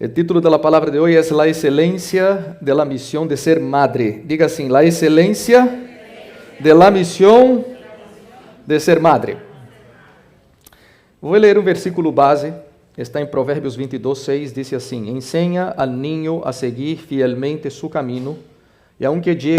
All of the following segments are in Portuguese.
El título de la palabra de hoy es La excelencia de la misión de ser madre. Diga así, la excelencia de la misión de ser madre. Vou ler um versículo base, está em Provérbios 22:6, diz assim: Enseña al niño a seguir fielmente su camino, y aunque llegue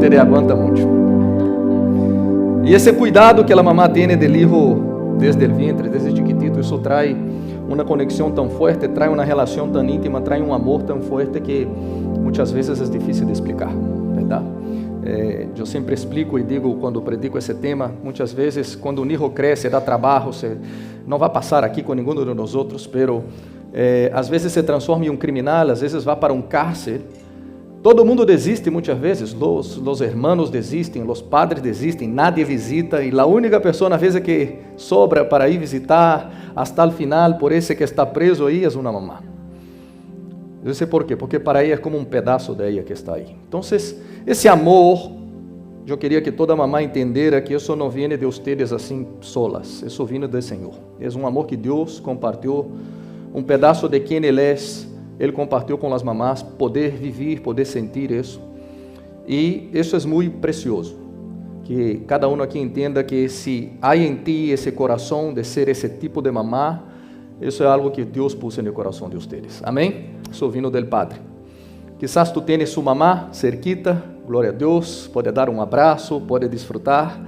te aguanta mucho. Y ese cuidado que la mamá tiene del hijo desde el vientre, desde chiquitito, eso trae una conexión tan fuerte, trae una relación tan íntima, trae un amor tan fuerte que muchas veces es difícil de explicar, ¿verdad? Yo siempre explico y digo cuando predico ese tema, muchas veces cuando un hijo crece, da trabajo, no va a pasar aquí con ninguno de nosotros, pero às vezes se transforma en un criminal, às vezes va para un cárcel. Todo mundo desiste muitas vezes, os hermanos desistem, os padres desistem, nadie visita, e a única pessoa, às vezes, que sobra para ir visitar hasta o final, por esse que está preso aí, é uma mamá. Eu sei por quê, porque para ela é como um pedaço de ela que está aí. Então, esse amor, eu queria que toda mamá entendera que isso não vem de vocês assim solas, isso vem do Senhor. É um amor que Deus compartilhou, um pedaço de quem Ele é. Ele compartilhou com as mamás, poder viver, poder sentir isso. E isso é muito precioso. Que cada um aqui entenda que se há em ti esse coração de ser esse tipo de mamá, isso é algo que Deus pôs no coração de vocês. Amém? Isso vindo do Padre. Quizás tu tienes sua mamá cerquita, glória a Deus, pode dar um abraço, pode disfrutar.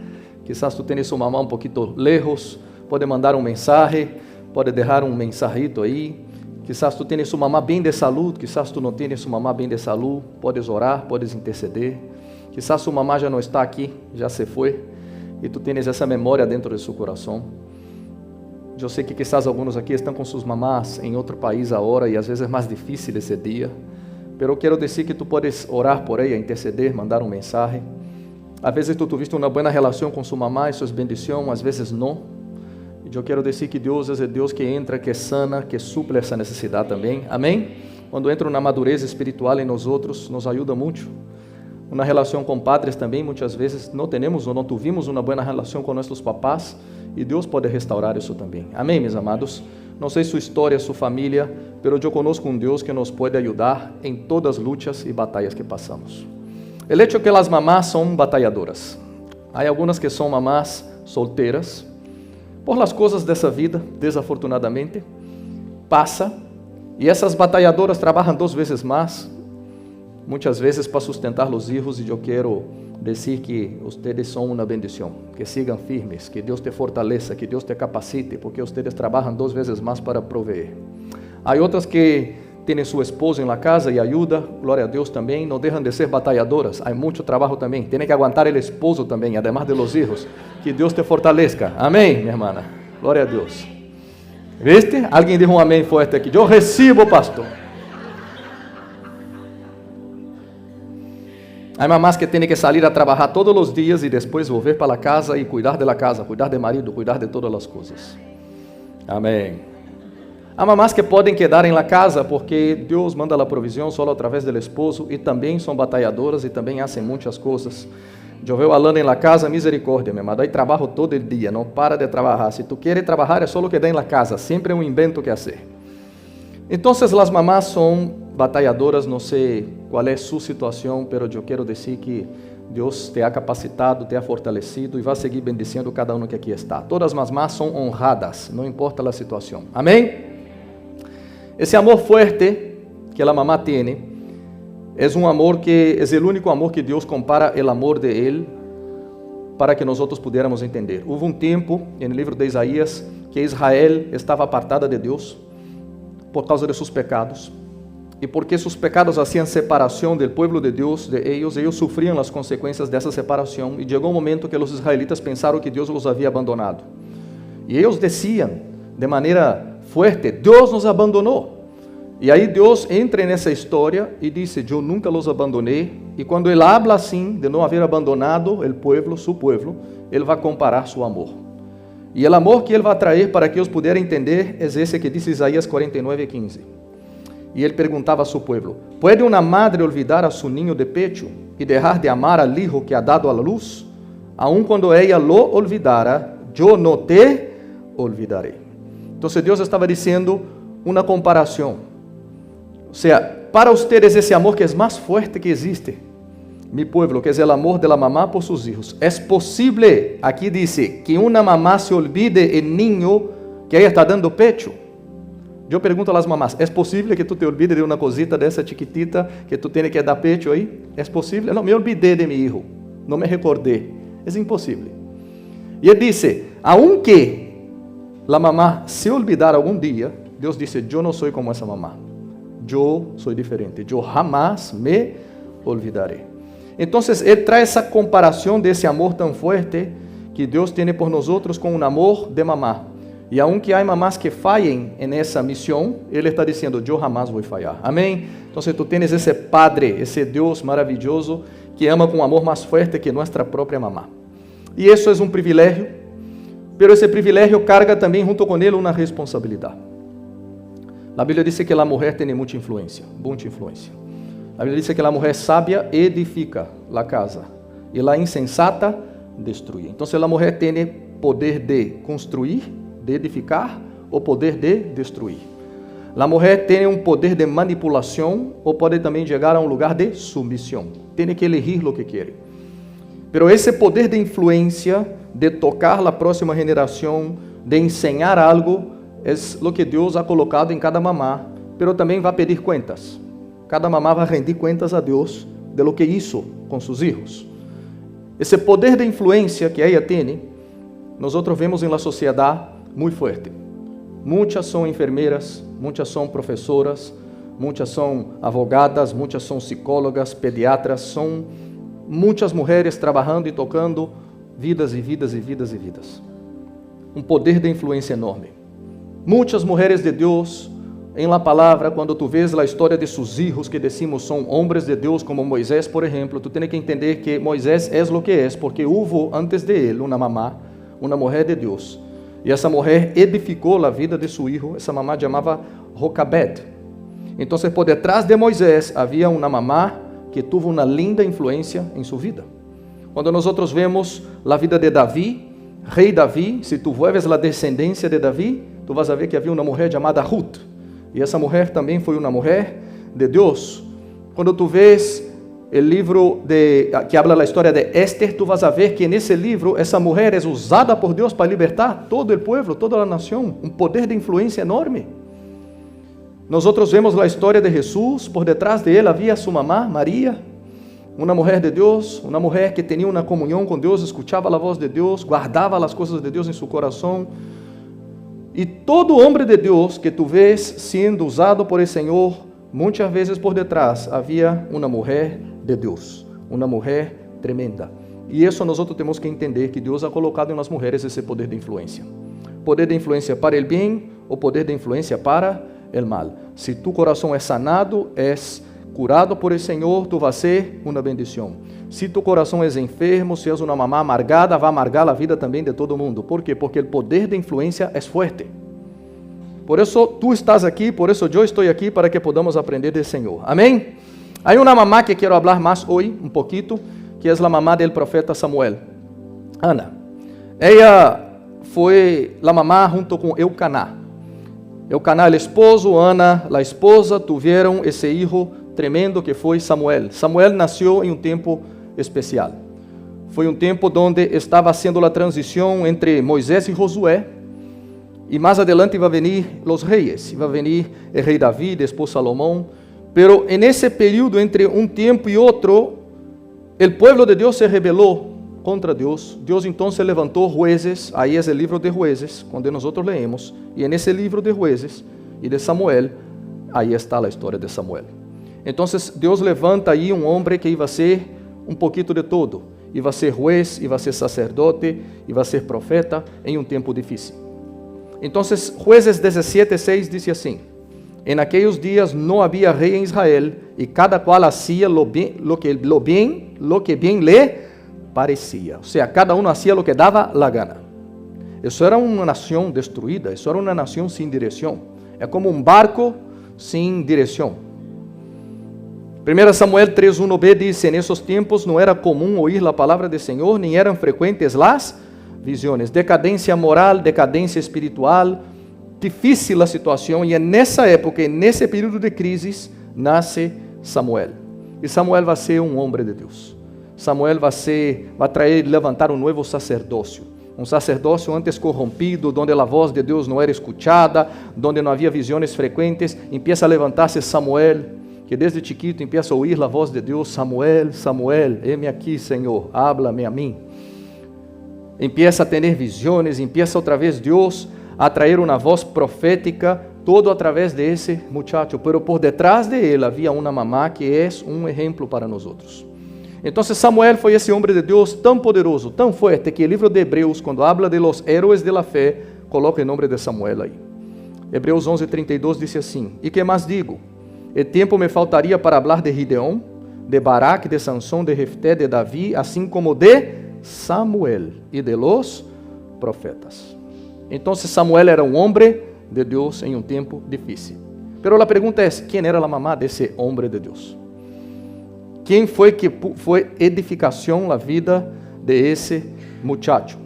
Quizás tu tienes sua mamá um pouquinho lejos, pode mandar mensagem, pode deixar mensajito aí. Quizás tu tienes sua mamá bem de saúde, quizás tu não tienes sua mamá bem de saúde, podes orar, podes interceder. Quizás sua mamá já não está aqui, já se foi, e tu tienes essa memória dentro de seu coração. Eu sei que quizás alguns aqui estão com suas mamás em outro país agora, e às vezes é mais difícil esse dia, mas eu quero dizer que tu podes orar por ela, interceder, mandar mensagem. Às vezes tu tuviste uma boa relação com sua mamá, isso é bendição, às vezes não. Eu quero dizer que Deus é Deus que entra, que sana, que suple essa necessidade também. Amém? Quando entra na madureza espiritual em nós outros, nos ajuda muito. Uma relação com padres também, muitas vezes não temos ou não tivemos uma boa relação com nossos papás, e Deus pode restaurar isso também. Amém, meus amados? Não sei sua história, sua família, mas eu conosco um Deus que nos pode ajudar em todas as lutas e batalhas que passamos. O hecho é que as mamás são batalhadoras. Há algumas que são mamás solteiras, por las coisas dessa vida, desafortunadamente, passa, e essas batalhadoras trabalham 2 vezes mais, muitas vezes para sustentar os filhos, e eu quero dizer que vocês são uma bendição, que sigam firmes, que Deus te fortaleça, que Deus te capacite, porque vocês trabalham 2 vezes mais para proveer. Há outras que têm sua esposa em la casa e ajuda, glória a Deus também, não deixam de ser batalhadoras, há muito trabalho também, tem que aguantar o esposo também, además de los hijos. Que Deus te fortaleça. Amém, minha irmã? Glória a Deus. ¿Viste? Alguém dijo um amém forte aqui. Eu recebo, pastor. Há mamás que têm que sair a trabalhar todos os dias e depois voltar para a casa e cuidar da casa, cuidar do marido, cuidar de todas as coisas. Amém. Há mamás que podem quedar em la casa porque Deus manda a provisão só através do esposo e também são batalhadoras e também fazem muitas coisas. Eu veo a Lana em la casa, misericórdia, meu amado. Aí trabalho todo o dia, não para de trabalhar. Se tu queres trabalhar, é só o que dá em la casa. Sempre é um invento que fazer. Então, as mamás são batalhadoras. Não sei qual é sua situação, mas eu quero dizer que Deus te ha capacitado, te ha fortalecido e vai seguir bendicindo cada um que aqui está. Todas as mamás são honradas, não importa a situação. Amém? Esse amor forte que a mamá tem é um amor que é o único amor que Deus compara o amor de Ele para que nós pudiéramos entender. Houve um tempo, no livro de Isaías, que Israel estava apartada de Deus por causa de seus pecados. E porque seus pecados hacían separação do povo de Deus de eles sofriam as consequências dessa separação. E chegou um momento que os israelitas pensaram que Deus os havia abandonado. E eles diziam de maneira forte: Deus nos abandonou. E aí Deus entra nessa história e diz: eu nunca los abandonei. E quando ele habla assim, de não haver abandonado o povo, seu povo, ele vai comparar seu amor. E o amor que ele vai trazer para que eles pudessem entender é esse que diz Isaías 49:15. E ele perguntava a seu povo: ¿Pode uma madre olvidar a seu ninho de pecho e deixar de amar al hijo que ha dado a luz? Aun quando ella lo olvidara, eu não te olvidarei. Então Deus estava dizendo uma comparação. Ou seja, para ustedes esse amor que é mais forte que existe, mi pueblo, que é o amor de la mamá por seus hijos. É possível, aqui diz, que uma mamá se olvide el niño que ella está dando pecho. Eu pergunto às mamás: é possível que tu te olvides de uma cosita dessa chiquitita que tu tens que dar pecho aí? É possível? Não, me olvidei de meu hijo, não me recordei. É impossível. E ele disse: aunque la mamá se olvidar algum dia, Deus disse: eu não sou como essa mamá. Eu sou diferente. Eu jamais me olvidarei. Então, ele traz essa comparação desse amor tão forte que Deus tem por nós com um amor de mamá. E aunque há mamás que falhem nessa missão, Ele está dizendo: eu jamais vou falhar. Amém? Então, tu tens esse Padre, esse Deus maravilhoso que ama com um amor mais forte que nossa própria mamá. E isso é um privilégio, mas esse privilégio carga também junto com ele uma responsabilidade. A Bíblia diz que a mulher tem muita influência. A Bíblia diz que a mulher sábia edifica a casa e a insensata destrui. Então, a mulher tem poder de construir, de edificar, ou poder de destruir. A mulher tem um poder de manipulação, ou pode também chegar a um lugar de submissão. Tem que elegir o que quer. Pero esse poder de influência, de tocar a próxima geração, de ensinar algo, é o que Deus ha colocado em cada mamá, pero também vai pedir contas. Cada mamá vai rendir contas a Deus de lo que hizo com seus filhos. Esse poder de influência que ela tem, nós vemos em la sociedade muito forte. Muitas são enfermeiras, muitas são professoras, muitas são advogadas, muitas são psicólogas, pediatras, são muitas mulheres trabalhando e tocando vidas e vidas e vidas e vidas. Um poder de influência enorme. Muitas mulheres de Deus, em la palavra, quando tu vês a história de seus filhos, que decimos são homens de Deus, como Moisés, por exemplo, tu tens que entender que Moisés é o que é, porque houve antes de ele uma mamá, uma mulher de Deus. E essa mulher edificou a vida de seu filho, essa mamá chamava Jocabed. Então, por detrás de Moisés, havia uma mamá que teve uma linda influência em sua vida. Quando nós vemos a vida de Davi, rei Davi, se tu vuelves a descendência de Davi, tu vas a ver que havia uma mulher chamada Ruth. E essa mulher também foi uma mulher de Deus. Quando tu vês o livro que habla a história de Esther, tu vas a ver que nesse livro essa mulher é usada por Deus para libertar todo o povo, toda a nação. Um poder de influência enorme. Nós vemos a história de Jesus. Por detrás de ele havia sua mamá, Maria, uma mulher de Deus, uma mulher que tinha uma comunhão com Deus, escutava a voz de Deus, guardava as coisas de Deus em seu coração. E todo homem de Deus que tu vês sendo usado por el Senhor, muitas vezes por detrás havia uma mulher de Deus, uma mulher tremenda. E isso nós temos que entender, que Deus ha colocado em nas mulheres esse poder de influência. Poder de influência para o bem ou poder de influência para o mal. Se tu coração é sanado, és curado por el Senhor, tu vas ser uma bendição. Se tu coração é enfermo, se és uma mamá amargada, vai amargar a vida também de todo mundo. Por quê? Porque o poder de influência é forte. Por isso tu estás aqui, por isso eu estou aqui, para que podamos aprender do Senhor. Amém? Há uma mamá que quero falar mais hoje, um pouquinho, que é a mamá del profeta Samuel, Ana. Ela foi a mamá junto com Eucaná. Eucaná, o esposo, Ana, a esposa, tiveram esse filho tremendo que foi Samuel. Samuel nasceu em um tempo especial. Foi um tempo onde estava sendo a transição entre Moisés e Josué, e mais adelante vai venir os reis, vai venir o rei Davi, depois Salomão, pero en ese período entre um tempo e outro, o pueblo de Deus se rebelou contra Deus. Deus então se levantou jueces, aí é o livro de jueces, quando nós leemos, e nesse livro de jueces e de Samuel, aí está a história de Samuel. Então Deus levanta aí um homem que ia ser um pouquinho de todo, ia ser juez, ia ser sacerdote, ia ser profeta em um tempo difícil. Então Jueces 17:6 diz assim: en aquellos días no había rey en Israel, y cada cual hacía lo que bien le parecía. O sea, cada uno hacía lo que daba la gana. Eso era una nación destruida, eso era una nación sin dirección. É como um barco sem direção. 1 Samuel 3:1b diz: en esos tiempos no era común oír la palabra del Señor, ni eran frecuentes las visiones. Decadência moral, decadência espiritual, difícil a situação, e é nessa época, nesse período de crise, nasce Samuel. E Samuel vai ser um homem de Deus. Samuel vai levantar um novo sacerdócio. Um sacerdócio antes corrompido, onde a voz de Deus não era escuchada, onde não havia visões frequentes. Empieza a levantar-se Samuel, que desde chiquito empieza a ouvir a voz de Deus: Samuel, Samuel, heme aqui, Senhor, háblame a mim. Empieza a ter visões, empieza outra vez Deus a trazer uma voz profética, todo através de esse muchacho, pero por detrás de ele havia uma mamá que é um exemplo para nós outros. Então Samuel foi esse homem de Deus tão poderoso, tão forte, que o livro de Hebreus, quando habla de los héroes de la fé, coloca o nome de Samuel aí. Hebreus 11:32 diz assim: e que mais digo? O tempo me faltaria para falar de Gideão, de Baraque, de Sansão, de Jefté, de Davi, assim como de Samuel e de los profetas. Então Samuel era um homem de Deus em um tempo difícil. Pero a pergunta é: quem era a mamá desse homem de Deus? Quem foi que foi edificação na vida de esse muchacho?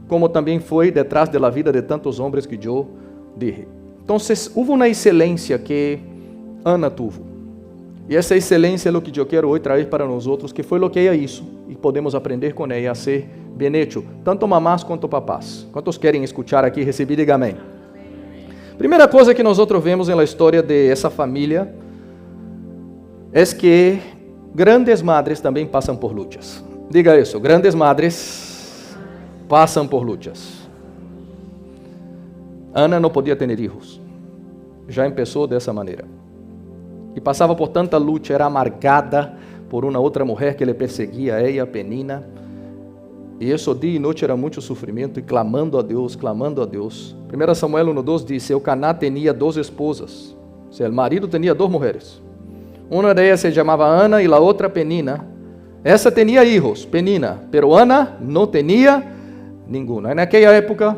Como também foi detrás da vida de tantos homens que eu dije. Então, houve uma excelência que Ana teve. E essa excelência é o que eu quero hoje trazer para nós outros, que foi o que é isso, e podemos aprender com ela a ser bem hecho, tanto mamás quanto papás. Quantos querem escutar aqui e receber? Diga amém. Primeira coisa que nós outros vemos na história de essa família é que grandes madres também passam por lutas. Diga isso, grandes madres passam por lutas. Ana não podia ter filhos. Já começou dessa maneira. E passava por tanta luta, era amargada por uma outra mulher que lhe perseguia, ela, Penina. E isso dia e noite era muito sofrimento, e clamando a Deus, clamando a Deus. 1 Samuel 1:2 diz: Eucaná tinha 2 esposas. O sea, o marido tinha 2 mulheres. Uma delas se chamava Ana e a outra Penina. Essa tinha filhos, Penina, pero Ana não tinha nenhuma. E naquela época,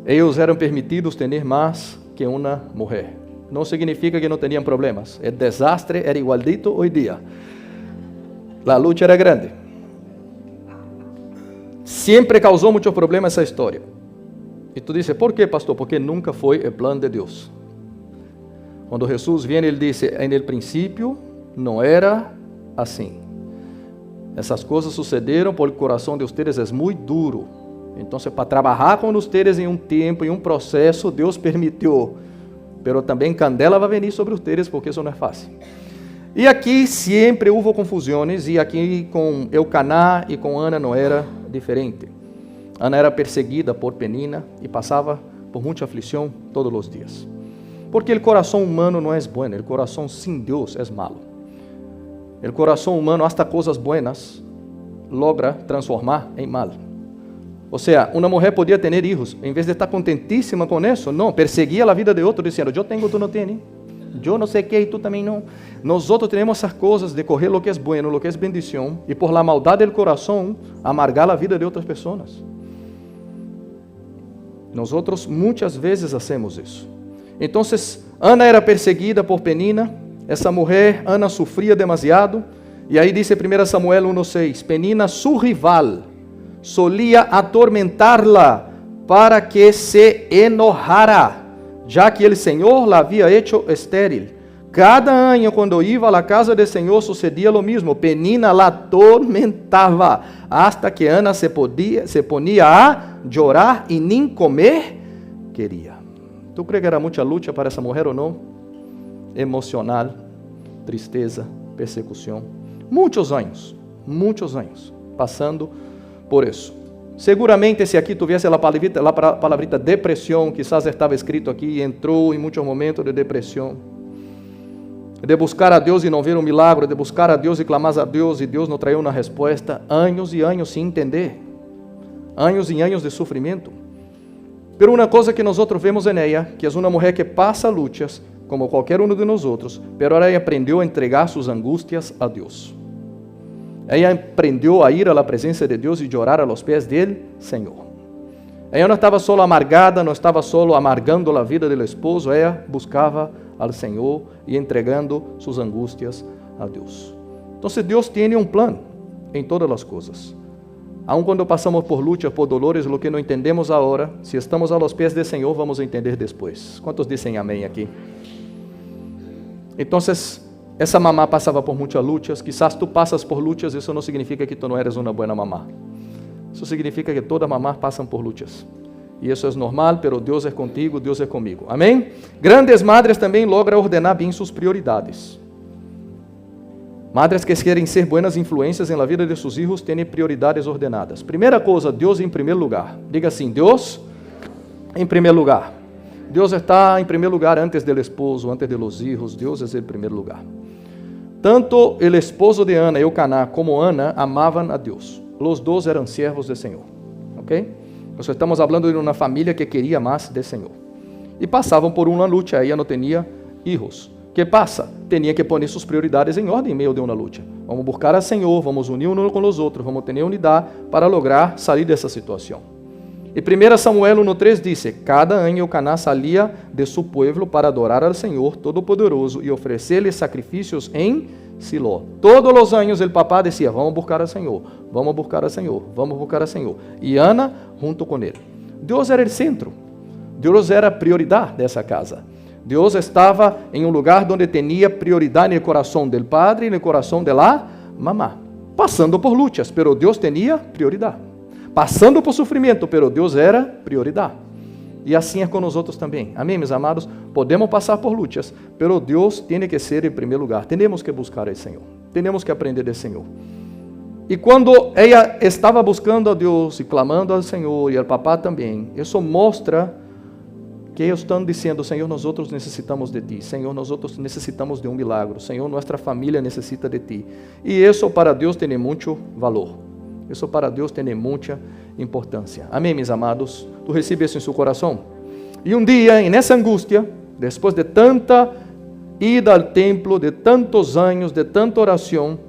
eles eram permitidos ter mais que uma mulher. Não significa que não tinham problemas. O desastre era igualito hoje dia. A luta era grande. Sempre causou muitos problemas essa história. E tu dices: por quê, pastor? Porque nunca foi o plano de Deus. Quando Jesus vem, ele disse: en el princípio não era assim. Essas coisas sucederam porque o coração de ustedes é muito duro. Então, para trabalhar com ustedes em um tempo, em um processo, Deus permitiu. Pero também candela vai vir sobre ustedes, porque isso não é fácil. E aqui sempre houve confusões, e aqui com Eucaná e com Ana não era diferente. Ana era perseguida por Penina e passava por muita aflição todos os dias. Porque o coração humano não é bom, o coração sem Deus é malo. O coração humano, hasta coisas buenas, logra transformar em mal. Ou seja, uma mulher podia ter filhos, em vez de estar contentíssima com isso, não, perseguia a vida de outro, dizendo: eu tenho, tu não tens, eu não sei o que, e tu também não. Nós outros temos essas coisas de correr lo que é bueno, lo que é bendição, e por la maldade do coração, amargar a vida de outras pessoas. Nós outros muitas vezes hacemos isso. Então, Ana era perseguida por Penina. Essa mulher, Ana, sofria demasiado. E aí dice 1 Samuel 1:6, Penina, su rival, solía atormentarla para que se enojara, ya que el Señor la había hecho estéril. Cada año cuando iba a la casa del Señor sucedía lo mismo. Penina la atormentaba hasta que Ana se ponía a llorar y ni comer quería. ¿Tú crees que era mucha lucha para esa mujer o no? Emocional, tristeza, persecución. Muchos años pasando por eso. Seguramente si aquí tuviese la palabrita depresión, quizás estaba escrito aquí y entró en muchos momentos de depresión. De buscar a Deus e não ver um milagre, de buscar a Deus e clamar a Deus e Deus não trair uma resposta, anos e anos sem entender, anos e anos de sofrimento. Pero uma coisa que nós vemos em ela, que é uma mulher que passa lutas, como qualquer um de nós outros, pero ela aprendeu a entregar suas angústias a Deus. Ela aprendeu a ir à presença de Deus e chorar a los pés dele, Senhor. Ela não estava só amargada, não estava só amargando a vida do esposo, ela buscava ao Senhor e entregando suas angústias a Deus. Então, Deus tem um plano em todas as coisas. Aun quando passamos por lutas, por dolores, o que não entendemos agora, se estamos a los pés do Senhor, vamos entender depois. Quantos dizem amém aqui? Então, essa mamá passava por muitas lutas. Quizás tu passas por lutas, isso não significa que tu não eres uma boa mamá. Isso significa que todas mamás passam por lutas. E isso é normal, pero Deus é contigo, Deus é comigo. Amém? Grandes madres também logram ordenar bem suas prioridades. Madres que querem ser buenas influências na vida de seus filhos têm prioridades ordenadas. Primeira coisa, Deus em primeiro lugar. Diga assim, Deus em primeiro lugar. Deus está em primeiro lugar antes do esposo, antes de los hijos. Deus é em primeiro lugar. Tanto o esposo de Ana, Eucaná, como Ana amavam a Deus. Os dois eram servos do Senhor. Ok? Nós estamos falando de uma família que queria mais do Senhor. E passavam por uma luta, ela não tinha filhos. Que passa? Tinha que pôr suas prioridades em ordem em meio de uma luta. Vamos buscar a Senhor, vamos unir uns com os outros, vamos ter unidade para lograr sair dessa situação. E 1 Samuel 1:3 diz: Cada ano Eucaná salia de seu povo para adorar ao Senhor Todo-Poderoso e oferecer-lhe sacrifícios em Siló. Todos os anos o papá dizia: Vamos buscar ao Senhor, vamos buscar ao Senhor, vamos buscar ao Senhor. E Ana junto com ele. Deus era o centro. Deus era a prioridade dessa casa. Deus estava em um lugar onde tinha prioridade no coração do padre e no coração da mamá. Passando por lutas, pero Deus tinha prioridade. Passando por sofrimento, pero Deus era prioridade. E assim é com nós outros também. Amém, meus amados? Podemos passar por lutas, pero Deus tem que ser em primeiro lugar. Temos que buscar o Senhor. Temos que aprender do Senhor. E quando ela estava buscando a Deus e clamando ao Senhor, e ao papá também, isso mostra que eles estão dizendo: Senhor, nós outros necessitamos de Ti. Senhor, nós outros necessitamos de um milagre. Senhor, nossa família necessita de Ti. E isso para Deus tem muito valor. Isso para Deus tem muita importância. Amém, meus amados? Tu recebes isso em seu coração? E um dia, nessa angústia, depois de tanta ida ao templo, de tantos anos, de tanta oração,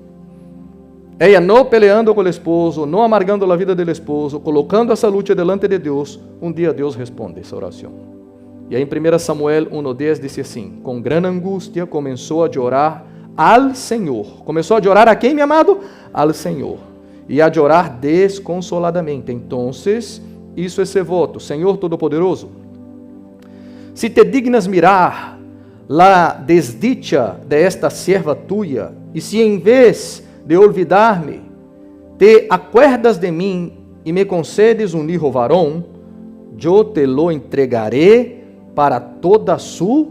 ela não peleando com o esposo, não amargando a vida do esposo, colocando essa luta delante de Deus, um dia Deus responde essa oração. E aí em 1 Samuel 1:10 diz assim: Com grande angústia começou a chorar ao Senhor. Começou a chorar a quem, meu amado? Ao Senhor. E a chorar desconsoladamente. Então, isso é esse voto: Senhor Todo-Poderoso, se te dignas mirar la desdicha de esta serva tuya, e se em vez de olvidar-me, te acuerdas de mim e me concedes um hijo varón, eu te lo entregaré para toda a sua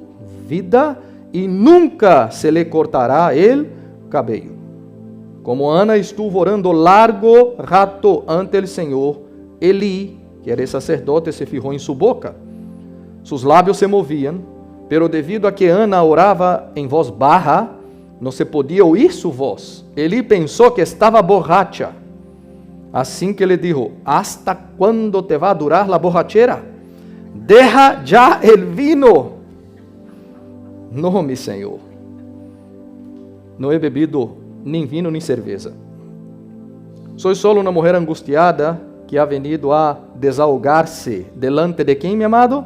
vida e nunca se lhe cortará el cabello. Como Ana estuvo orando largo rato ante el Senhor, Eli, que era sacerdote, se fijou em sua boca. Sus lábios se moviam, pero devido a que Ana orava em voz baja, não se podia ouvir sua voz. Eli pensou que estava borracha. Assim que ele dijo: ¿Hasta quando te va a durar la borrachera? Deja já el vino. Não, meu Senhor. Não he bebido nem vinho nem cerveja. Sou só uma mulher angustiada que ha venido a desahogar-se delante de quem, meu amado?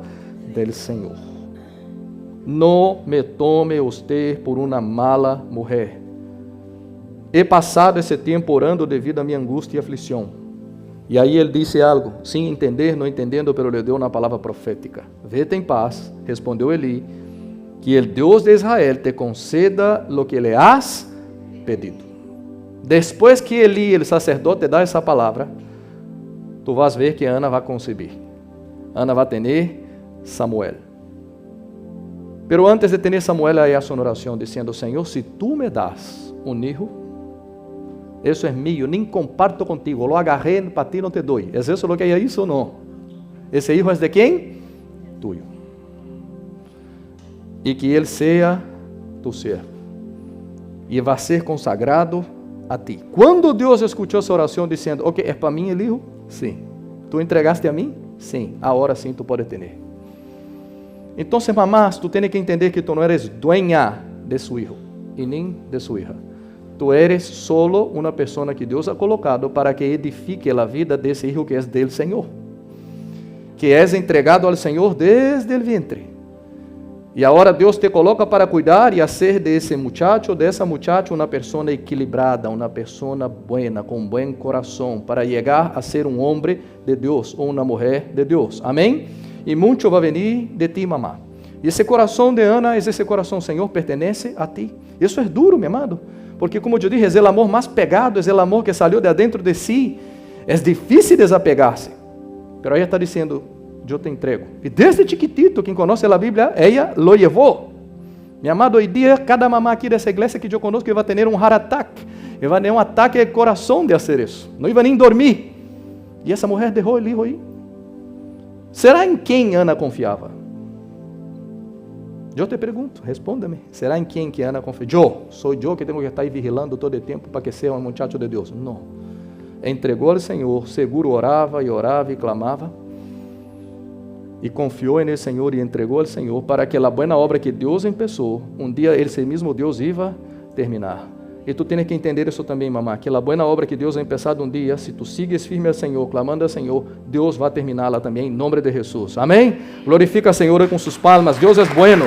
Del Senhor. Não me tome usted por uma mala mulher. he passado esse tempo orando devido a minha angústia e aflição. E aí ele disse algo, sem entender, não entendendo, pero lhe deu uma palavra profética. Vete em paz, respondeu Eli, que o Deus de Israel te conceda lo que le has pedido. Depois que Eli, o sacerdote, dá essa palavra, tu vas ver que Ana vai conceber. Ana vai ter Samuel. Pero antes de ter Samuel, aí a sua oração, dizendo, Senhor, se tu me das um hijo, isso é mío, nem comparto contigo, lo agarré, para ti não te doy. ¿Es eso lo que hay isso ou não? Esse hijo é de quem? Tuyo. E que ele seja tu servo. E vai ser consagrado a ti. Quando Deus escutou essa oração, dizendo, ok, é para mim el hijo? Sim. Tu entregaste a mim? Sim. Agora sim tu pode ter. Então, mamás, tu tens que entender que tu não eres dueña de su hijo e nem de sua hija. Tu eres solo uma pessoa que Deus ha colocado para que edifique a vida desse hijo que é del Senhor, que é entregado ao Senhor desde o vientre. E agora Deus te coloca para cuidar e fazer desse muchacho, dessa muchacha, uma pessoa equilibrada, uma pessoa buena, com bom coração, para chegar a ser um homem de Deus ou uma mulher de Deus. Amém? E muito vai vir de ti, mamá. E esse coração de Ana, esse coração, Senhor, pertence a ti. Isso é duro, meu amado. Porque, como eu disse, é o amor mais pegado, é o amor que saiu de dentro de si. É difícil desapegar-se. Mas ela está dizendo, eu te entrego. E desde chiquitito, quem conhece a Bíblia, ela lo levou. Meu amado, hoje dia, cada mamá aqui dessa igreja que eu conosco vai ter um heart attack. Vai ter um ataque de coração de fazer isso. Não ia nem dormir. E essa mulher deixou ele aí. Será em quem Ana confiava? Eu te pergunto, responda-me. Será em quem que Ana confia? Sou eu que tenho que estar aí vigilando todo o tempo para que seja um muchacho de Deus. Não. Entregou ao Senhor, seguro orava e clamava. E confiou no Senhor e entregou ao Senhor para que a boa obra que Deus começou, um dia esse mesmo Deus ia terminar. E tu tens que entender isso também, mamá, que a boa obra que Deus ha começado um dia, se tu sigues firme ao Senhor, clamando ao Senhor, Deus vai terminá-la também, em nome de Jesus. Amém? Glorifica a Senhor com suas palmas. Deus é bueno.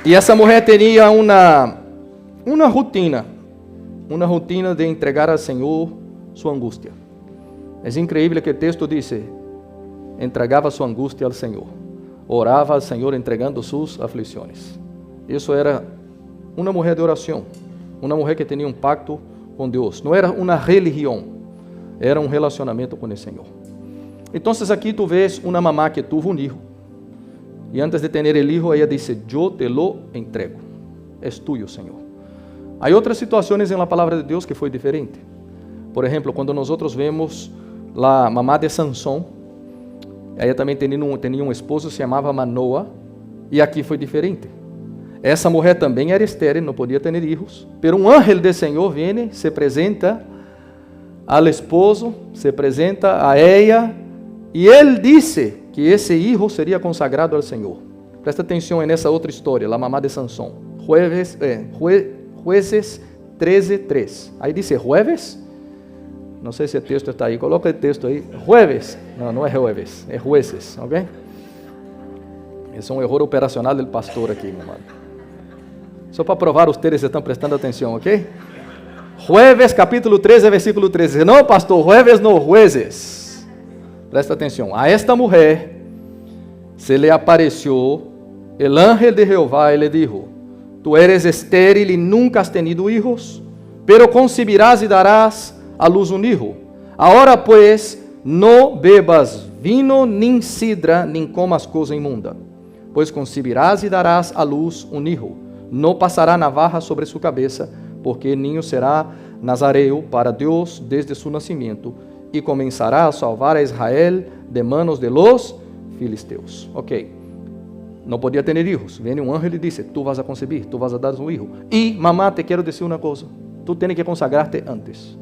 E essa mulher tinha uma rotina de entregar ao Senhor sua angústia. É incrível que o texto diz, entregava sua angústia ao Senhor, orava ao Senhor entregando suas aflições. Isso era uma mulher de oração, uma mulher que tinha um pacto com Deus. Não era uma religião, era um relacionamento com o Senhor. Então, aqui tu vês uma mamá que tuvo um hijo, e antes de ter el hijo, ela disse, eu te lo entrego, é tuyo, Senhor. Há outras situações na palavra de Deus que foi diferente. Por exemplo, quando nós vemos a mamá de Sansão, ela também tinha um esposo, se chamava Manoa, e aqui foi diferente. Essa mulher também era estéril, não podia ter filhos, pero um ángel do Senhor vem, se apresenta ao esposo, se apresenta a ela, e ele disse que esse filho seria consagrado ao Senhor. Presta atenção nessa outra história, a mamá de Sansão. Jueces 13:3. Aí diz jueves? Não sei se o texto está aí, coloca o texto aí. Jueves. Não é jueves, é jueces, ok? Esse é um erro operacional do pastor aqui, meu amado. Só para provar, os teres estão prestando atenção, ok? Jueves, capítulo 13, versículo 13. Não, pastor, jueves não, jueces. Presta atenção. A esta mulher se lhe apareceu el ángel de Jehová e lhe dijo, tu eres estéril e nunca has tenido hijos, pero concebirás e darás a luz um hijo. Ahora pues, no bebas vino, nem sidra, nem comas coisa imunda, pois concebirás e darás a luz um hijo. No passará navarra sobre sua cabeça, porque ninho será nazareo para Deus desde su nascimento, e começará a salvar a Israel de manos de los filisteus. Ok, não podia ter hijos. Vem um anjo e disse, tu vas a concebir, tu vas a dar um hijo. E, mamá, te quero dizer uma coisa, tu tens que consagrar-te antes.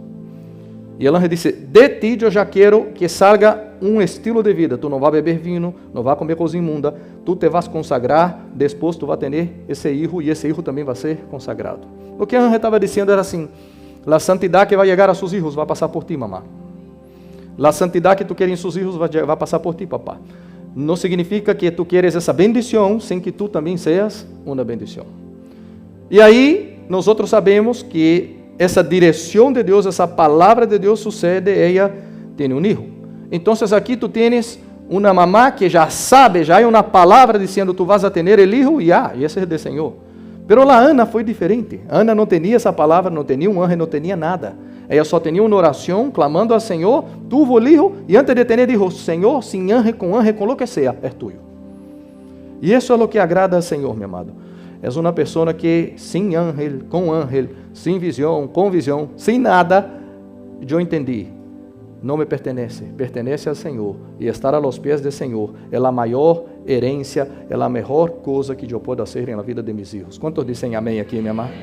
E el anjo disse, de ti eu já quero que salga um estilo de vida, tu não vai beber vinho, não vai comer coisa imunda, tu te vas consagrar, depois tu vai ter esse hijo, e esse hijo também vai ser consagrado. O que o anjo estava dizendo era assim, a santidade que vai chegar a seus hijos vai passar por ti, mamá. A santidade que tu queres em seus hijos vai passar por ti, papá. Não significa que tu queres essa bendição sem que tu também seas uma bendição. E aí, nós sabemos que essa direção de Deus, essa palavra de Deus sucede, ella tem um hijo. Então, aqui tu tienes uma mamá que já sabe, já é uma palavra dizendo, tu vas a tener el hijo, e esse é do Senhor. Pero a Ana foi diferente. Ana não tinha essa palavra, não tinha um anjo, não tinha nada. Ela só tinha uma oração, clamando ao Senhor, tuvo el hijo, e antes de ter, dijo, Senhor, sem anjo, com lo que sea, é tuyo. E isso é o que agrada ao Senhor, meu amado. É uma pessoa que, sem ángel, com ángel, sem visão, com visão, sem nada, eu entendi. Não me pertenece, pertenece ao Senhor. E estar a los pés do Senhor é a maior herência, é a melhor coisa que eu posso fazer na vida de meus filhos. Quantos dizem amém aqui, minha amada?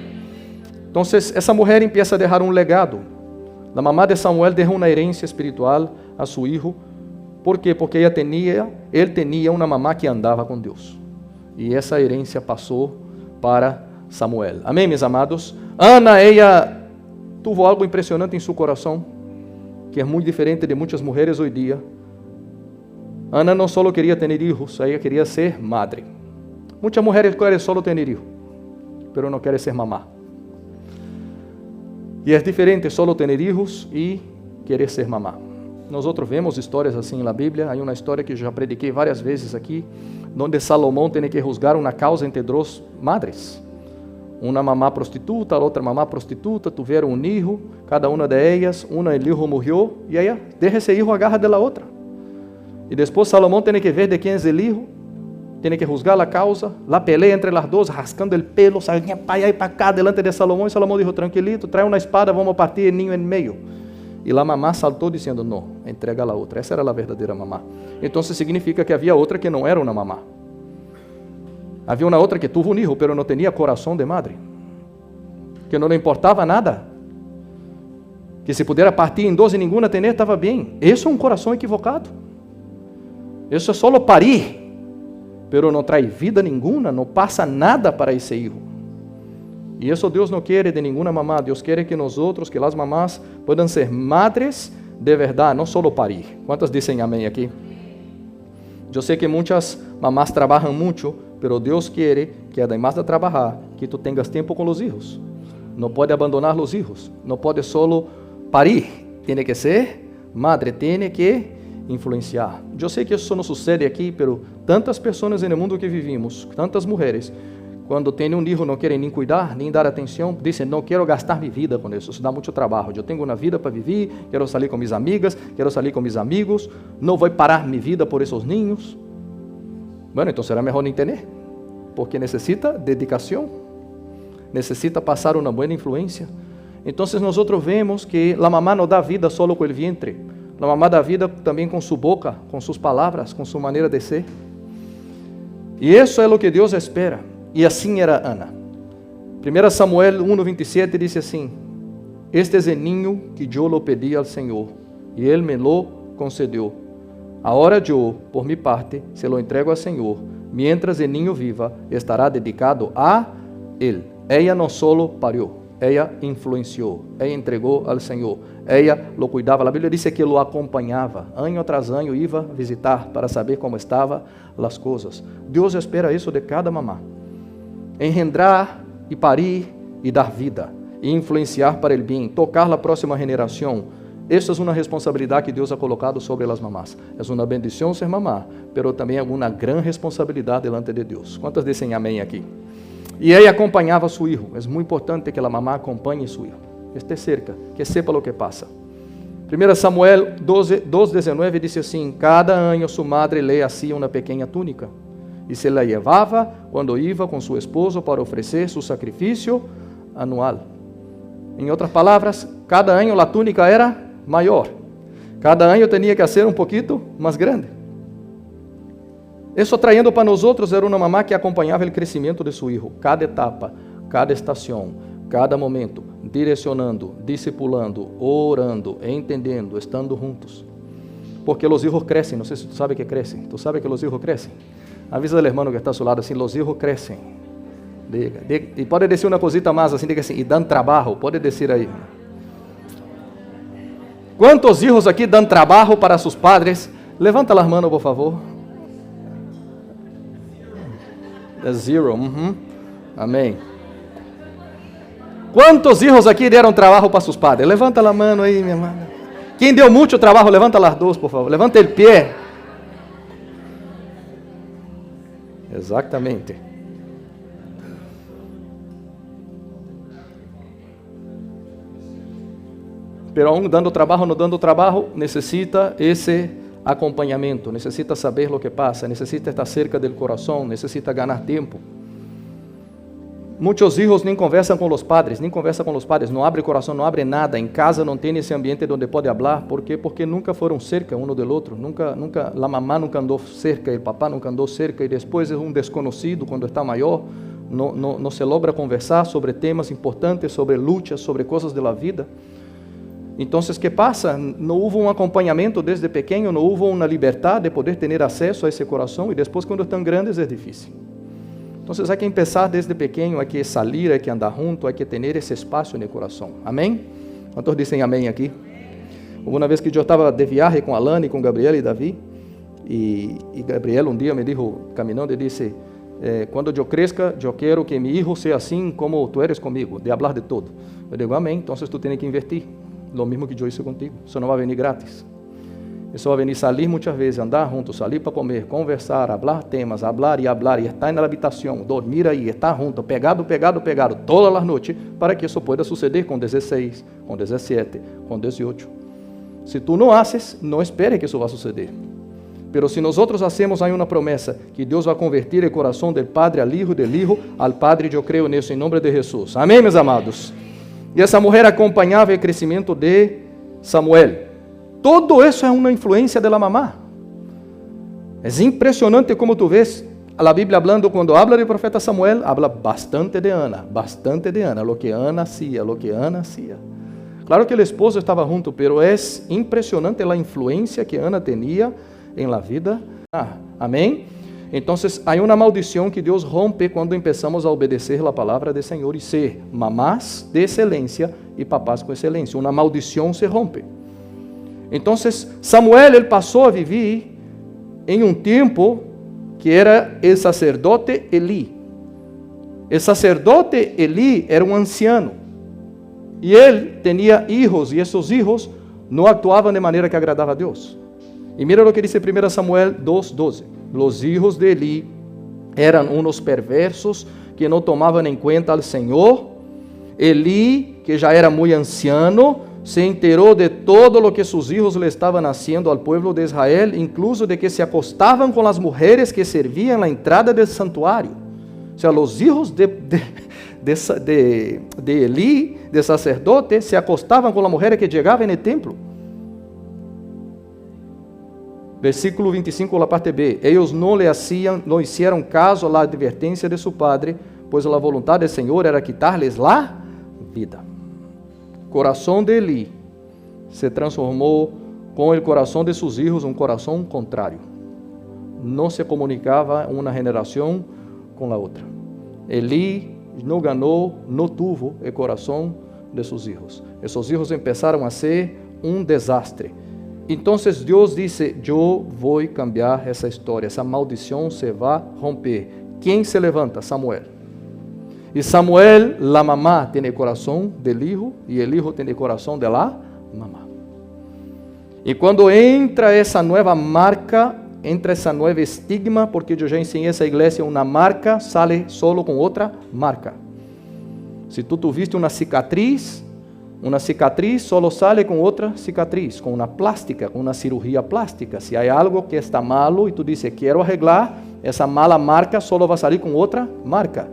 Então, essa mulher empieza a deixar um legado. A mamá de Samuel deixa uma herência espiritual a seu filho. ¿Por quê? Porque ele tinha uma mamá que andava com Deus. E essa herência passou para Samuel. Amém, meus amados? Ana, ela teve algo impressionante em seu coração, que é muito diferente de muitas mulheres hoje em dia. Ana não só queria ter filhos, ela queria ser madre. Muitas mulheres querem só ter filhos, mas não querem ser mamá. E é diferente só ter filhos e querer ser mamá. Nós vemos histórias assim na Bíblia. Há uma história que eu já prediquei várias vezes aqui, onde Salomão tem que juzgar uma causa entre duas madres. Uma mamá prostituta, a outra mamá prostituta, tiveram um filho, cada uma de elas, o filho morreu, e ela deixa esse filho agarra da outra. E depois Salomão tem que ver de quem é o filho, tem que juzgar a causa, lá pelea entre as duas, rascando o pelo, saindo para allá e para cá, delante de Salomão, e Salomão disse, tranquilito, trae uma espada, vamos partir o ninho em meio. E a mamá saltou dizendo, não, entrega a outra. Essa era a verdadeira mamá. Então significa que havia outra que não era uma mamá. Havia uma outra que teve um filho, mas não tinha coração de madre. Que não lhe importava nada. Que se pudesse partir em dois e nenhuma ter, estava bem. Isso é um coração equivocado. Isso é só parir. Mas não traz vida nenhuma, não passa nada para esse filho. E isso Deus não quer de nenhuma mamá. Deus quer que nós que as mamás possam ser madres de verdade, não só parir. Quantas dizem amém aqui? Eu sei que muitas mamás trabalham muito, mas Deus quer que además de trabalhar, que tu tenhas tempo com os filhos. Não pode abandonar os filhos. Não pode só parir. Tem que ser madre, tem que influenciar. Eu sei que isso não sucede aqui, mas tantas pessoas no mundo que vivimos, tantas mulheres, quando tem um filho, não querem nem cuidar, nem dar atenção, dizem, não quero gastar minha vida com isso dá muito trabalho, eu tenho uma vida para viver, quero sair com minhas amigas, quero sair com meus amigos, não vou parar minha vida por esses ninhos. Bueno, então será melhor nem ter, porque necessita dedicação, necessita passar uma boa influência. Então nós vemos que a mamá não dá vida só com o vientre, a mamá dá vida também com sua boca, com suas palavras, com sua maneira de ser. E isso é o que Deus espera. E assim era Ana. 1 Samuel 1:27 diz assim, este é o ninho que eu lo pedi ao Senhor, e Ele me lo concedeu. Agora eu, por minha parte, se lo entrego ao Senhor, mientras o ninho viva, estará dedicado a Ele. Ela não solo pariu, ela influenciou, ela entregou ao Senhor, ela lo cuidava. A Bíblia diz que lo acompanhava, ano tras ano, ia visitar para saber como estavam as coisas. Deus espera isso de cada mamá. Engendrar e parir e dar vida, e influenciar para o bem, tocar a próxima geração. Essa é uma responsabilidade que Deus ha colocado sobre as mamás. É uma bendição ser mamá, mas também é uma grande responsabilidade delante de Deus. Quantas dizem amém aqui? E ela acompanhava seu filho. É muito importante que a mamá acompanhe seu filho. Esteja cerca, que sepa o que passa. 1 Samuel 2:19 diz assim, cada ano sua madre lhe hacía uma pequena túnica, e se la levava quando ia com seu esposo para oferecer seu sacrifício anual. Em outras palavras, cada ano a túnica era maior. Cada ano tinha que ser um pouquinho mais grande. Isso traindo para nós era uma mamá que acompanhava o crescimento de seu filho, cada etapa, cada estação, cada momento, direcionando, discipulando, orando, entendendo, estando juntos. Porque os filhos crescem, não sei se tu sabe que crescem. Tu sabe que os filhos crescem? Avisa ao irmão que está ao seu lado assim, os filhos crescem. Diga. E pode dizer uma cosita mais assim, diga assim, e dão trabalho, pode dizer aí. Quantos filhos aqui dão trabalho para seus padres? Levanta as mãos, por favor. É zero. Amém. ¿Cuántos hijos aquí dieron trabajo para sus padres? Levanta la mano ahí, mi hermana. ¿Quién dio mucho trabajo? Levanta las dos, por favor. Levanta el pie. Exactamente. Pero aún dando trabajo, no dando trabajo, necesita ese acompañamiento, necesita saber lo que pasa, necesita estar cerca del corazón, necesita ganar tiempo. Muitos hijos nem conversam com os padres, não abre coração, não abre nada, em casa não tem esse ambiente onde pode falar. ¿Por quê? Porque nunca foram cerca um do outro, nunca, a mamá nunca andou cerca, o papá nunca andou cerca, e depois é desconhecido, quando está maior, não se logra conversar sobre temas importantes, sobre lutas, sobre coisas da vida. Então, o que passa? Não houve um acompanhamento desde pequeno, não houve uma liberdade de poder ter acesso a esse coração, e depois, quando estão grandes, é difícil. Então, há que começar desde pequeno, há que sair, há que andar junto, há que ter esse espaço no coração. Amém? Quantos dizem amém aqui? Uma vez que eu estava de viagem com Alane, com Gabriel e Davi, e Gabriel um dia me disse, caminhando, ele disse, quando eu cresça, eu quero que meu filho seja assim como tu eres comigo, de falar de tudo. Eu digo, amém, então tu tens que invertir, lo mesmo que eu hice contigo, isso não vai vir grátis. Isso vai vir sair muitas vezes, andar juntos, sair para comer, conversar, falar temas, falar e estar na habitação, dormir aí, estar junto, pegado, todas as noites, para que isso possa suceder com 16, com 17, com 18. Se tu não haces, não espere que isso vá suceder. Pero se nós hacemos aí uma promessa, que Deus vai convertir o coração do Padre al Hijo al Padre, eu creio nisso em nome de Jesus. Amém, meus amados? E essa mulher acompanhava o crescimento de Samuel. Todo isso é uma influência da mamá. É impressionante como tu vês a Bíblia falando, quando habla do profeta Samuel, habla bastante de Ana, lo que Ana hacía. Claro que o esposo estava junto, pero é impressionante a influência que Ana tinha em la vida. Amém? Então, há uma maldição que Deus rompe quando começamos a obedecer a palavra do Senhor e ser mamás de excelência e papás com excelência. Uma maldição se rompe. Então, Samuel ele passou a viver em um tempo que era o sacerdote Eli. O sacerdote Eli era um anciano. E ele tinha filhos, e esses filhos não actuavam de maneira que agradava a Deus. E mira o que diz 1 Samuel 2:12. Os filhos de Eli eram uns perversos que não tomavam em conta ao Senhor. Eli, que já era muito anciano, se enterou de todo lo que sus hijos le estaban haciendo al pueblo de Israel, incluso de que se acostaban con las mujeres que servían la entrada del santuario. O sea, los hijos de Eli, de sacerdote, se acostaban con las mujeres que llegaban en el templo. Versículo 25, la parte B. Ellos no hicieron caso a la advertencia de su padre, pues la voluntad del Señor era quitarles la vida. Coração de Eli se transformou com o coração de seus filhos um coração contrário. Não se comunicava uma geração com a outra. Eli não ganhou, não tuvo o coração de seus filhos. Esses filhos começaram a ser um desastre. Então Deus disse: eu vou cambiar essa história, essa maldição se vai romper. Quem se levanta? Samuel. E Samuel, la mamá, tem o coração del hijo, e el hijo tem o coração de la mamá. E quando entra essa nova marca, entra essa nova estigma, porque eu já ensinei essa igreja, uma marca sale solo com outra marca. Se tu tuviste uma cicatriz solo sale com outra cicatriz, com uma plástica, com uma cirurgia plástica. Se há algo que está malo e tu dices, quero arreglar, essa mala marca solo vai sair com outra marca.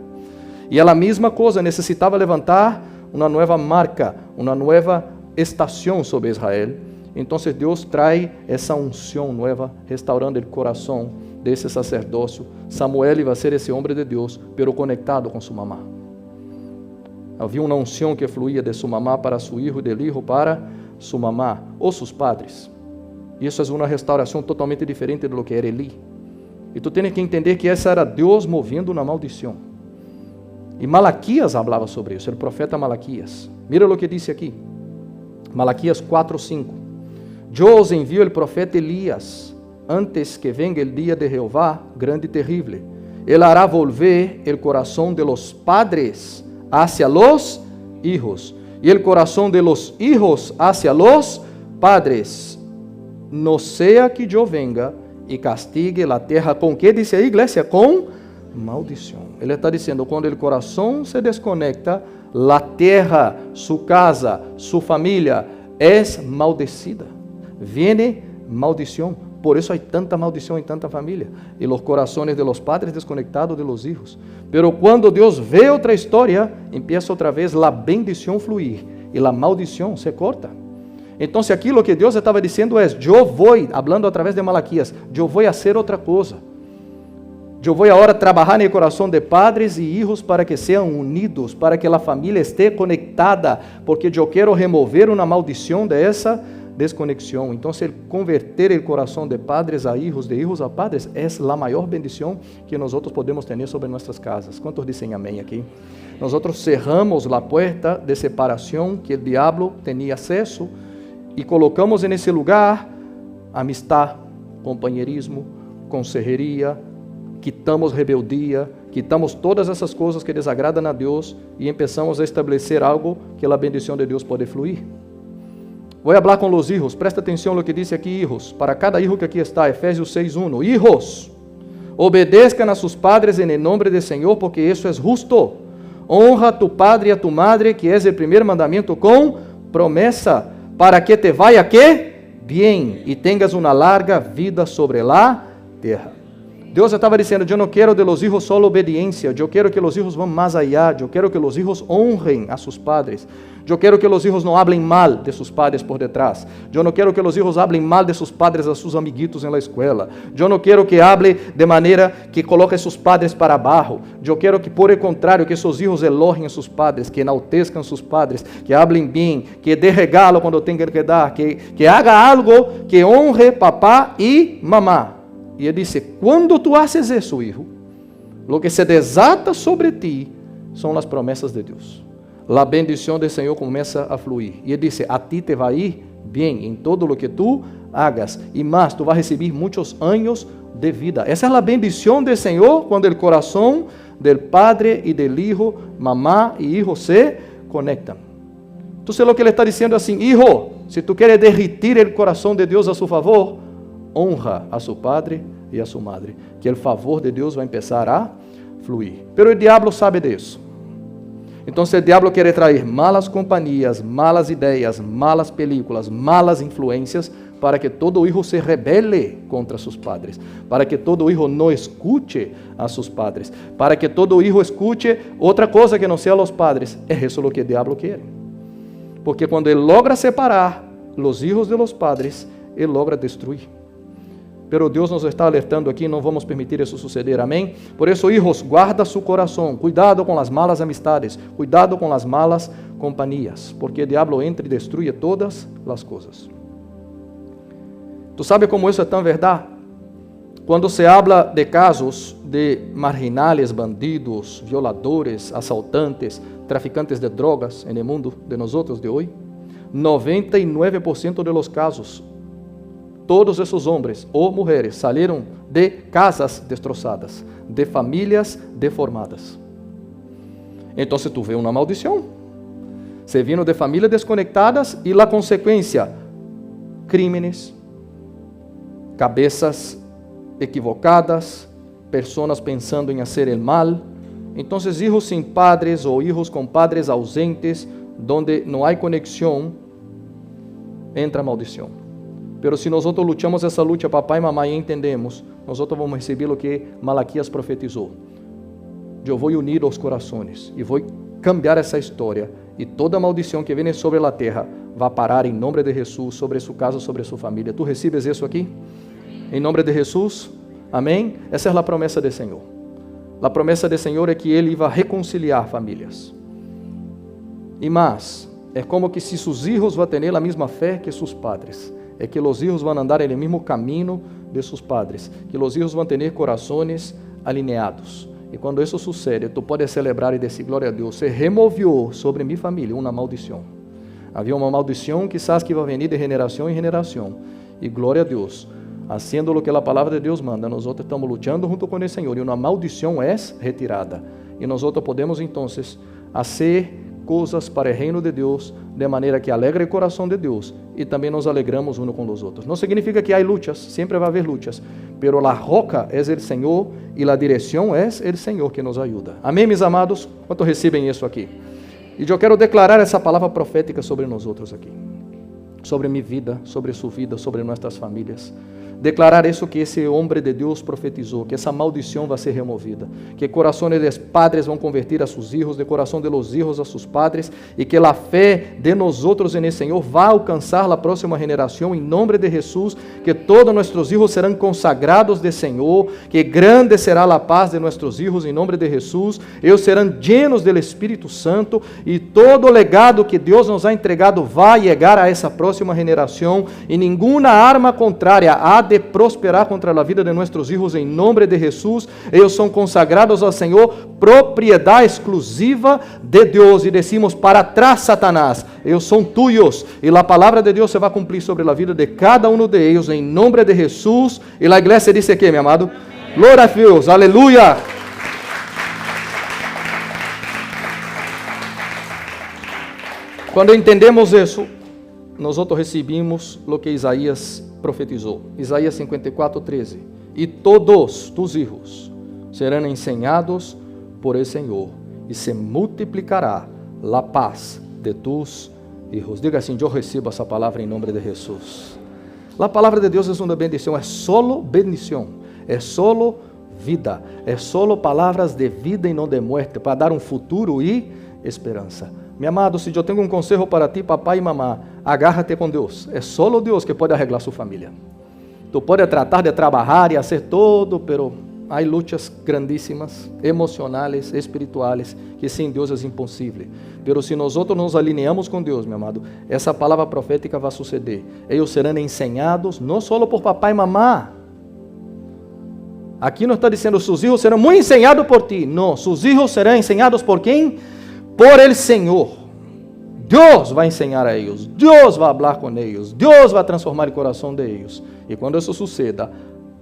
E ela mesma coisa, necessitava levantar uma nova marca, uma nova estação sobre Israel. Então Deus traz essa unção nova, restaurando o coração desse sacerdócio. Samuel vai ser esse homem de Deus, pero conectado com sua mamá. Havia uma unção que fluía de sua mamá para seu filho, del hijo para sua mamá, ou seus padres. Isso é uma restauração totalmente diferente do que era Eli. E tu tens que entender que essa era Deus movendo uma maldição. E Malaquias falava sobre isso, o profeta Malaquias. Mira o que disse aqui. Malaquias 4:5. Eu os envio o profeta Elias, antes que venga el dia de Jehová, grande e terrível. Ele hará volver el coração de los padres hacia los hijos, y el corazón de los hijos hacia los padres. No sea que yo venga e castigue la tierra. ¿Con qué dice a iglesia? Con maldición. Ele está dizendo, quando o coração se desconecta, la tierra, su casa, su familia es maldecida. Viene maldición. Por eso hay tanta maldición en tanta familia. Y los corazones de los padres desconectados de los hijos. Pero cuando Dios ve otra historia, empieza otra vez la bendición fluir. Y la maldición se corta. Entonces aquí lo que Dios estaba diciendo es, yo voy, hablando a través de Malaquías, yo voy a hacer otra cosa. Eu vou agora trabalhar no coração de padres e hijos para que sejam unidos, para que a família esteja conectada, porque eu quero remover uma maldição dessa desconexão. Então, converter o coração de padres a hijos, de hijos a padres, é a maior bendição que nós podemos ter sobre nossas casas. Quantos dizem amém aqui? Nós cerramos a porta de separação que o diabo tinha acesso e colocamos nesse lugar amistad, companheirismo, consejeria, quitamos rebeldia, quitamos todas essas coisas que desagradam a Deus e começamos a estabelecer algo que a bendição de Deus pode fluir. Vou falar com os hijos, presta atenção no que diz aqui, hijos, para cada hijo que aqui está, Efésios 6:1, hijos, obedezcan a sus padres en el nombre del Señor, porque eso es justo. Honra a tu padre e a tu madre, que es el primer mandamiento con promesa, para que te vaya, ¿qué? Bien, y tengas una larga vida sobre la tierra. Deus estava dizendo, eu não quero de los hijos solo obediência, eu quero que los hijos vão mais allá, eu quero que los hijos honren a sus padres, eu quero que los hijos não hablem mal de sus padres por detrás, eu não quero que los hijos hablem mal de sus padres a sus amiguitos en la escuela, eu não quero que hable de maneira que coloque sus padres para abaixo, eu quero que por el contrario, que sus hijos elogiem a sus padres, que enaltezcan sus padres, que hablen bem, que dê regalo quando tenham que dar, que haga algo que honre papá e mamá. E ele disse, quando tu haces isso, hijo, lo que se desata sobre ti são as promessas de Deus. A bendição do Senhor começa a fluir. E ele disse, a ti te vai ir bem em todo lo que tu hagas. E mais, tu vas receber muitos anos de vida. Essa é a bendição do Senhor quando o coração del padre e del hijo, mamá e hijo se conectam. Então, o que ele está dizendo assim, hijo, se tu queres derretir o coração de Deus a seu favor, honra a seu padre e a sua madre, que o favor de Deus vai começar a fluir. Pero o diabo sabe disso. Então, o diabo quer trazer malas companhias, malas ideias, malas películas, malas influências, para que todo hijo se rebele contra seus padres, para que todo hijo não escute a seus padres, para que todo hijo escute outra coisa que não seja os padres. É isso o que o diabo quer. Porque quando ele logra separar os hijos de los padres, ele logra destruir. Pero Deus nos está alertando aqui, não vamos permitir isso suceder, amém? Por isso, hijos, guarda su coração, cuidado com as malas amistades, cuidado com as malas companhias, porque o diabo entra e destrui todas as coisas. Tu sabe como isso é tão verdade? Quando se habla de casos de marginales, bandidos, violadores, assaltantes, traficantes de drogas no mundo de nós de hoje, 99% de los casos, todos esses homens ou mulheres saíram de casas destroçadas, de famílias deformadas. Então, se tu vê uma maldição, se vino de famílias desconectadas e a consequência, crímenes, cabeças equivocadas, pessoas pensando em fazer o mal. Então, hijos sem padres ou hijos com padres ausentes, donde não há conexão, entra a maldição. Pero se nós lutamos essa luta, papai e mamãe, e entendemos, nós vamos receber o que Malaquias profetizou. Eu vou unir os corações e vou cambiar essa história. E toda maldição que vem sobre a terra vai parar em nome de Jesus, sobre sua casa, sobre sua família. Tu recebes isso aqui? Em nome de Jesus? Amém? Essa é a promessa do Senhor. A promessa do Senhor é que Ele vai reconciliar famílias. E mais, é como que se seus hijos vão ter a mesma fé que seus padres. É que os hijos vão andar no mesmo caminho de seus padres, que os hijos vão ter corações alineados. E quando isso sucede, tu podes celebrar e dizer, glória a Deus, se removeu sobre minha família uma maldição. Havia uma maldição quizás que vai vir de geração em geração. E glória a Deus, haciendo o que a palavra de Deus manda, nós estamos lutando junto com o Senhor, e uma maldição é retirada. E nós podemos então fazer coisas para o reino de Deus, de maneira que alegra o coração de Deus e também nos alegramos uns com os outros. Não significa que há lutas, sempre vai haver lutas, pero la roca é o Senhor e la direção é o Senhor que nos ajuda. Amém, meus amados? Quanto recebem isso aqui? E eu quero declarar essa palavra profética sobre nós outros aqui, sobre minha vida, sobre sua vida, sobre nossas famílias. Declarar isso que esse homem de Deus profetizou, que essa maldição vai ser removida, que corações dos padres vão convertir a seus filhos, de coração de los hijos a seus padres, e que a fé de nós outros en el Senhor vai alcançar a próxima geração, em nome de Jesus, que todos nossos filhos serão consagrados de Senhor, que grande será a paz de nossos filhos, em nome de Jesus, eles serão llenos do Espírito Santo, e todo o legado que Deus nos ha entregado vai chegar a essa próxima geração, e nenhuma arma contrária há de prosperar contra a vida de nossos filhos em nome de Jesus. Eles são consagrados ao Senhor, propriedade exclusiva de Deus, e decimos para trás Satanás, eles são tuyos, e a palavra de Deus se vai cumprir sobre a vida de cada um de eles em nome de Jesus. E a igreja diz que, meu amado, glória a Deus, aleluia. Quando entendemos isso, nós recebemos o que Isaías profetizou. Isaías 54:13. E todos tus hijos serão ensinados por el Senhor, e se multiplicará a paz de tus hijos. Diga assim: eu recebo essa palavra em nome de Jesus. A palavra de Deus é uma bendição, é solo bendição, é solo vida, é solo palavras de vida e não de muerte, para dar um futuro e esperança. Meu amado, se eu tenho um conselho para ti, papai e mamá, agárrate com Deus. É solo Deus que pode arreglar sua família. Tu pode tratar de trabalhar e fazer todo, pero há lutas grandíssimas, emocionais, espirituais, que sem Deus é impossível. Pero se nós nos alinhamos com Deus, meu amado, essa palavra profética vai suceder. Eles serão ensinados não só por papai e mamá. Aqui não está dizendo seus filhos serão muito ensinados por ti. Não, seus filhos serão ensinados por quem? Por el Senhor. Deus vai ensinar a eles, Deus vai falar com eles, Deus vai transformar o coração de eles. E quando isso suceda,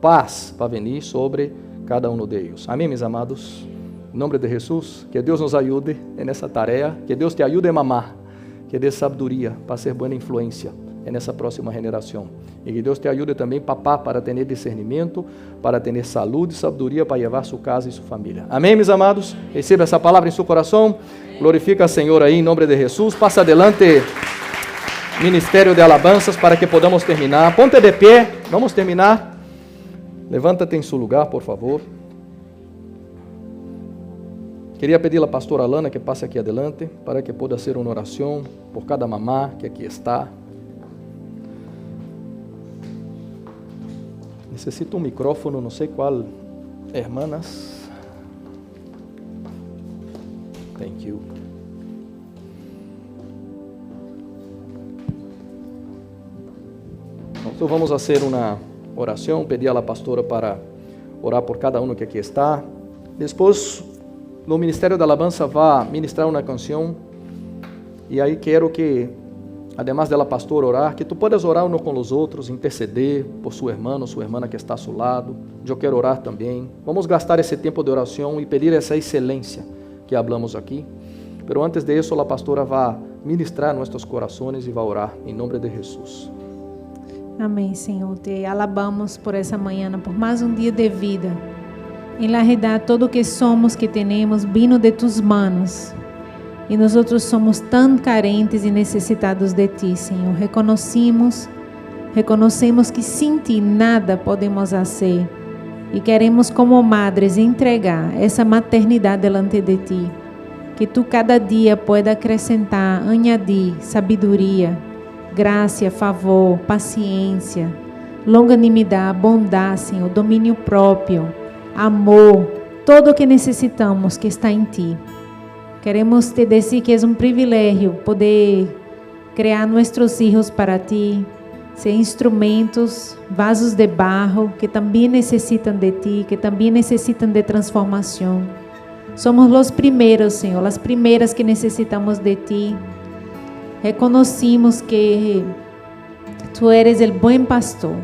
paz vai vir sobre cada um deles. Amém, meus amados? Em nome de Jesus, que Deus nos ajude nessa tarefa, que Deus te ajude a mamar, que dê sabedoria para ser boa influência nessa próxima geração. E que Deus te ajude também, papá, para ter discernimento, para ter saúde e sabedoria para levar sua casa e sua família. Amém, meus amados? Receba essa palavra em seu coração. Glorifica o Senhor aí em nome de Jesus. Passa adelante, Ministério de Alabanças, para que podamos terminar. Ponte de pé, vamos terminar. Levanta-te em seu lugar, por favor. Queria pedir à pastora Alana que passe aqui adelante, para que possa ser uma oração por cada mamá que aqui está. Necessito um micrófono, não sei qual, hermanas. Thank you. Então vamos fazer uma oração, pedir à pastora para orar por cada um que aqui está. Depois, no Ministério da Alabança vai ministrar uma canção, e aí quero que, además dela pastora orar, que tu puedas orar uns com os outros, interceder por seu irmão, sua irmã que está a seu lado. Eu quero orar também. Vamos gastar esse tempo de oração e pedir essa excelência que hablamos aqui. Pero antes de isso, a pastora vai ministrar nossos corações e vai orar em nome de Jesus. Amém, Senhor. Te alabamos por essa manhã, por mais um dia de vida. Em la realidade, todo o que somos, que temos, vino de tus manos. E nós outros somos tão carentes e necessitados de ti, Senhor. Reconhecemos que sem ti nada podemos fazer. E queremos, como madres, entregar essa maternidade delante de ti. Que tu cada dia pueda acrescentar, añadir sabedoria, graça, favor, paciência, longanimidade, bondade, Senhor, domínio próprio, amor, todo o que necessitamos que está em ti. Queremos te dizer que é um privilégio poder criar nossos filhos para ti, ser instrumentos, vasos de barro que também necessitam de ti, que também necessitam de transformação. Somos os primeiros, Senhor, as primeiras que necessitamos de ti. Reconhecemos que tu eres o bom pastor,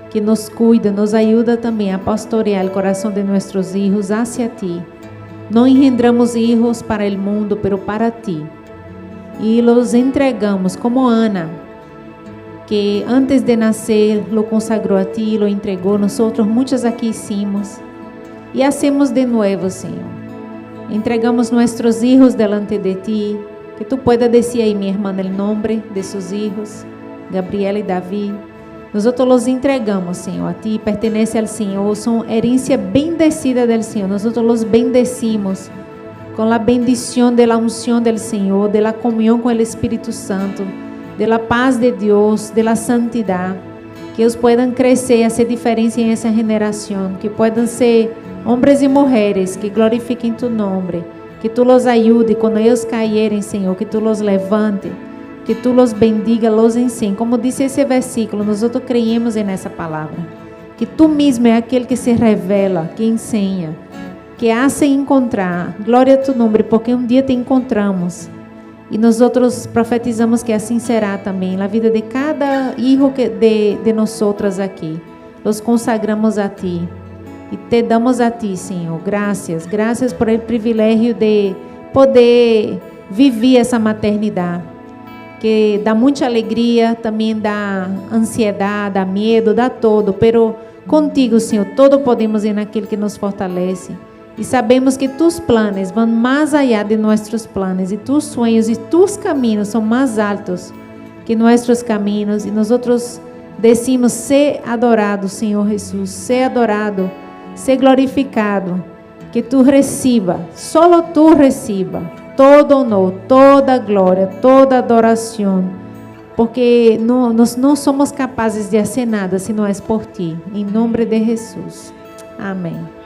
que nos cuida, nos ajuda também a pastorear o coração de nossos filhos hacia ti. Não engendramos filhos para o mundo, pero para ti. y los entregamos como Ana, que antes de nacer lo consagró a ti, lo entregó. Nosotros muchos aquí hicimos y hacemos de nuevo, Señor. Entregamos nuestros hijos delante de ti, que tú puedas decir ahí, mi hermana, el nombre de sus hijos, Gabriela y David. Nosotros los entregamos, Señor, a ti, pertenece al Señor, son herencia bendecida del Señor. Nosotros los bendecimos con la bendición de la unción del Señor, de la comunión con el Espíritu Santo, de la paz de Dios, de la santidad, que ellos puedan crecer y hacer diferencia en esa generación, que puedan ser hombres y mujeres que glorifiquen tu nombre, que tú los ayudes cuando ellos caírem, Señor, que tú los levantes, que tú los bendiga, los enseñes. Como dice ese versículo, nosotros creemos en esa palabra, que tú mismo é aquele que se revela, que enseña, que hace encontrar. Glória a tu nombre, porque um dia te encontramos. E nós outros profetizamos que assim será também na vida de cada hijo de nós outras aqui. Los consagramos a ti e te damos a ti, Senhor. Graças, graças por el privilégio de poder viver essa maternidade, que dá muita alegria, também dá ansiedade, dá medo, dá todo, pero contigo, Senhor, todo podemos ir naquele que nos fortalece. E sabemos que tus planos vão mais allá de nossos planos, e tus sonhos e tus caminhos são mais altos que nossos caminhos. E nós outros decimos: ser adorado, Senhor Jesus, ser adorado, ser glorificado, que tu receba, solo tu receba todo honor, toda glória, toda adoração, porque nós não somos capazes de fazer nada se não é por ti. Em nome de Jesus. Amém.